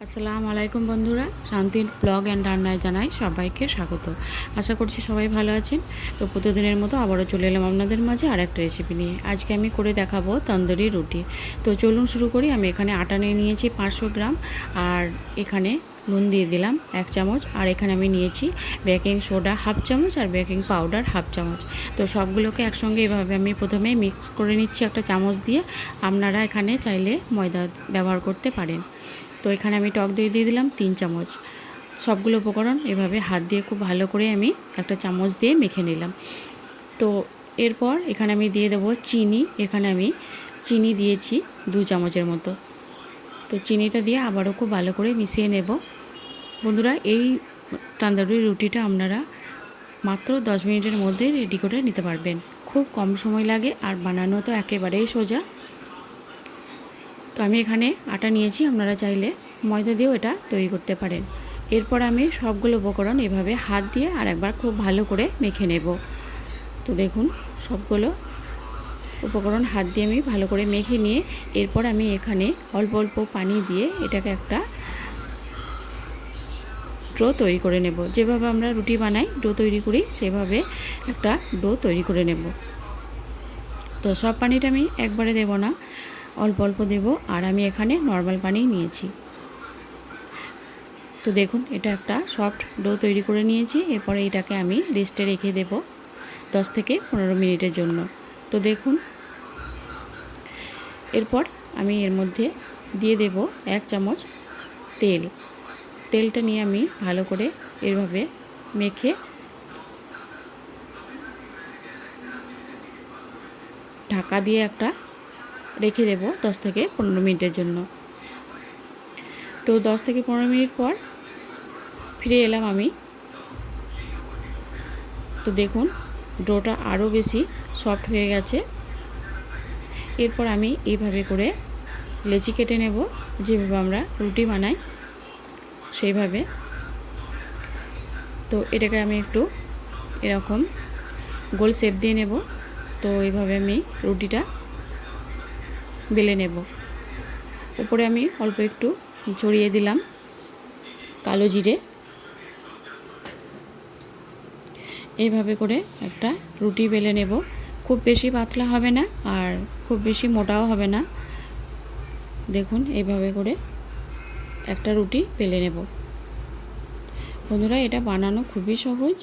আসসালামু আলাইকুম বন্ধুরা, শান্তির ব্লগ অ্যান্ড রান্নায় জানাই সবাইকে স্বাগত। আশা করছি সবাই ভালো আছেন। তো প্রতিদিনের মতো আবারও চলে এলাম আপনাদের মাঝে আর একটা রেসিপি নিয়ে। আজকে আমি করে দেখাবো তন্দুরি রুটি। তো চলুন শুরু করি। আমি এখানে আটা নিয়ে নিয়েছি 500 গ্রাম, আর এখানে নুন দিয়ে দিলাম 1 চামচ, আর এখানে আমি নিয়েছি বেকিং সোডা 1/2 চামচ আর বেকিং পাউডার 1/2 চামচ। তো সবগুলোকে একসঙ্গে এভাবে আমি প্রথমে মিক্স করে নিচ্ছি একটা চামচ দিয়ে। আপনারা এখানে চাইলে ময়দা ব্যবহার করতে পারেন। তো এখানে আমি টক দই দিয়ে দিলাম 3 চামচ। সবগুলো উপকরণ এভাবে হাত দিয়ে খুব ভালো করে আমি একটা চামচ দিয়ে মেখে নিলাম। তো এরপর এখানে আমি দিয়ে দেবো চিনি। এখানে আমি চিনি দিয়েছি 2 চামচের মতো। তো চিনিটা দিয়ে আবারও খুব ভালো করে মিশিয়ে নেব। বন্ধুরা, এই তন্দুরি রুটিটা আপনারা মাত্র 10 মিনিটের মধ্যে রেডি করে নিতে পারবেন। খুব কম সময় লাগে আর বানানো তো একেবারেই সোজা। তো আমি এখানে আটা নিয়েছি, আপনারা চাইলে ময়দা দিয়েও এটা তৈরি করতে পারেন। এরপর আমি সবগুলো উপকরণ এভাবে হাত দিয়ে আর একবার খুব ভালো করে মেখে নেব। তো দেখুন, সবগুলো উপকরণ হাত দিয়ে আমি ভালো করে মেখে নিয়ে এরপর আমি এখানে অল্প অল্প পানি দিয়ে এটাকে একটা ডো তৈরি করে নেব। যেভাবে আমরা রুটি বানাই ডো তৈরি করি সেভাবে একটা ডো তৈরি করে নেব। তো সব পানিটা আমি একবারে দেব না, অল্প অল্প দেব। আর আমি এখানে নর্মাল পানি নিয়েছি। তো দেখুন, এটা একটা সফট ডো তৈরি করে নিয়েছি। এরপরে এটাকে আমি রেস্টে রেখে দেব 10 থেকে 15 মিনিটের জন্য। তো দেখুন, এরপর আমি এর মধ্যে দিয়ে দেব 1 চামচ তেল। তেলটা নিয়ে আমি ভালো করে এভাবে মেখে ঢাকা দিয়ে একটা রেখে দেব 10 থেকে 15 মিনিটের জন্য। তো 10 থেকে 15 মিনিট পর ফিরে এলাম আমি। তো দেখুন, ডোটা আরও বেশি সফট হয়ে গেছে। এরপর আমি এইভাবে করে লেচি কেটে নেব, যেভাবে আমরা রুটি বানাই সেইভাবে। তো এটাকে আমি একটু এরকম গোল শেপ দিয়ে নেব। তো এইভাবে আমি রুটিটা বেলে নেব। উপরে আমি অল্প একটু ছড়িয়ে দিলাম কালো জিরে। এইভাবে করে একটা রুটি বেলে নেব। খুব বেশি পাতলা হবে না আর খুব বেশি মোটাও হবে না। দেখুন, এইভাবে করে একটা রুটি বেলে নেব। বন্ধুরা, এটা বানানো খুবই সহজ,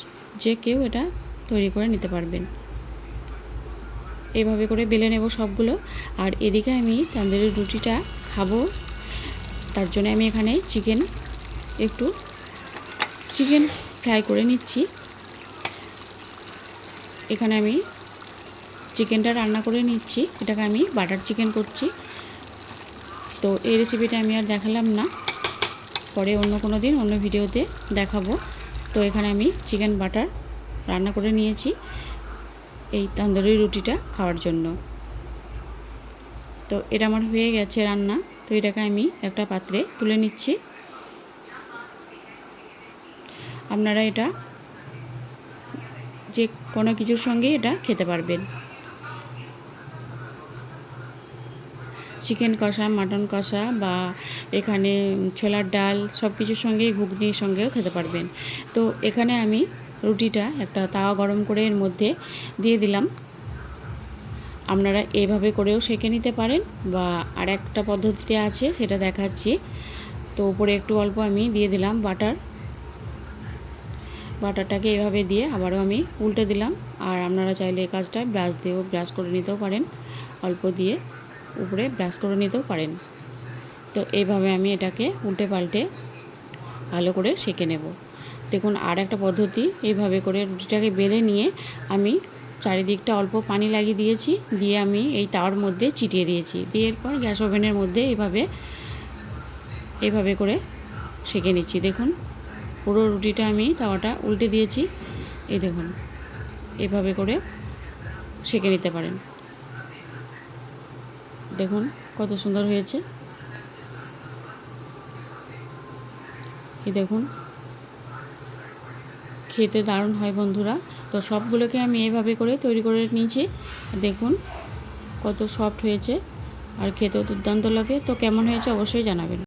যে কেউ এটা তৈরি করে নিতে পারবেন। এইভাবে করে বেলে নেব সবগুলো। আর এদিকে আমি তন্দুরি রুটিটা খাবো, তার জন্য আমি এখানে একটু চিকেন ফ্রাই করে নিচ্ছি। এখানে আমি চিকেনটা রান্না করে নিচ্ছি। এটাকে আমি বাটার চিকেন করছি। তো এই রেসিপিটা আমি আর দেখালাম না, পরে অন্য কোনো দিন অন্য ভিডিওতে দেখাবো। তো এখানে আমি চিকেন বাটার রান্না করে নিয়েছি এই তন্দুরি রুটিটা খাওয়ার জন্য। তো এটা আমার হয়ে গেছে রান্না। তো এটাকে আমি একটা পাত্রে তুলে নিচ্ছি। আপনারা এটা যে কোনো কিছুর সঙ্গে এটা খেতে পারবেন। চিকেন কষা, মাটন কষা বা এখানে ছোলার ডাল সব কিছুর সঙ্গেই, ঘুগনির সঙ্গেও খেতে পারবেন। তো এখানে আমি রুটিটা একটা তাওয়া গরম করে এর মধ্যে দিয়ে দিলাম। আপনারা এইভাবে করেও সেঁকে নিতে পারেন বা আর একটা পদ্ধতিতে আছে, সেটা দেখাচ্ছি। তো উপরে একটু অল্প আমি দিয়ে দিলাম বাটারটাকে এভাবে দিয়ে আবারও আমি উল্টে দিলাম। আর আপনারা চাইলে এই কাজটা ব্রাশ দিয়েও ব্রাশ করে নিতেও পারেন, অল্প দিয়ে উপরে ব্রাশ করে নিতেও পারেন। তো এইভাবে আমি এটাকে উল্টে পাল্টে ভালো করে সেঁকে নেব। দেখুন, আর একটা পদ্ধতি, এইভাবে করে রুটিটাকে বেলে নিয়ে আমি চারিদিকটা অল্প পানি লাগিয়ে দিয়েছি, দিয়ে আমি এই তাওয়ার মধ্যে ছিটিয়ে দিয়েছি। দিয়ে এরপর গ্যাস ওভেনের মধ্যে এইভাবে করে সেঁকে নিচ্ছি। দেখুন, পুরো রুটিটা আমি তাওয়াটা উল্টে দিয়েছি। এই দেখুন, এভাবে করে সেঁকে নিতে পারেন। দেখুন কত সুন্দর হয়েছে। এই দেখুন, খেতে দারুণ হয় বন্ধুরা। তো সবগুলোকে আমি এইভাবে করে তৈরি করে নিয়েছি। দেখুন কত সফট হয়েছে আর খেতেও দুর্দান্ত লাগে। তো কেমন হয়েছে অবশ্যই জানাবেন।